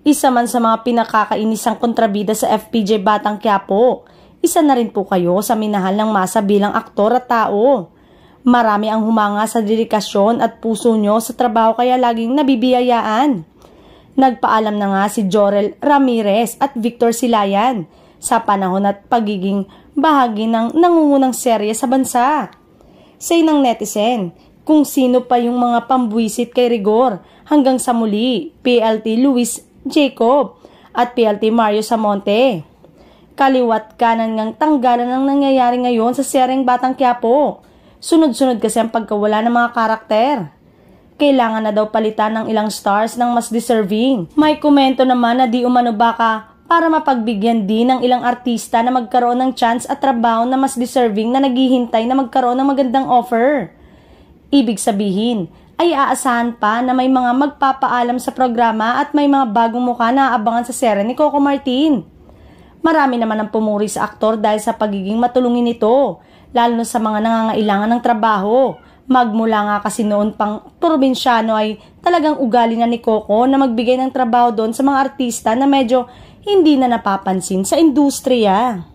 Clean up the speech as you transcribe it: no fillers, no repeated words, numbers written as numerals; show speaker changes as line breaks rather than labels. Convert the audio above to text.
Isa man sa mga pinakakainisang kontrabida sa FPJ Batang Quiapo, isa na rin po kayo sa minahal ng masa bilang aktor at tao. Marami ang humanga sa dedikasyon at puso nyo sa trabaho kaya laging nabibiyayaan. Nagpaalam na nga si Jorel Ramirez at Victor Silayan sa panahon at pagiging bahagi ng nangungunang serye sa bansa. Say ng netizen, kung sino pa yung mga pambwisit kay Rigor hanggang sa muli, PLT Luis Jacob at PLT Mario Samonte. Kaliwat kanan ngang tanggalan ang nangyayari ngayon sa seryeng Batang Quiapo. Sunod-sunod kasi ang pagkawala ng mga karakter. Kailangan na daw palitan ng ilang stars ng mas deserving. May komento naman na di umano baka para mapagbigyan din ng ilang artista na magkaroon ng chance at trabaho na mas deserving na naghihintay na magkaroon ng magandang offer. Ibig sabihin, ay aasahan pa na may mga magpapaalam sa programa at may mga bagong mukha na aabangan sa serye ni Coco Martin. Marami naman ang pumuri sa aktor dahil sa pagiging matulungin nito, lalo na sa mga nangangailangan ng trabaho. Magmula nga kasi noon pang probinsyano ay talagang ugali na ni Coco na magbigay ng trabaho doon sa mga artista na medyo hindi na napapansin sa industriya.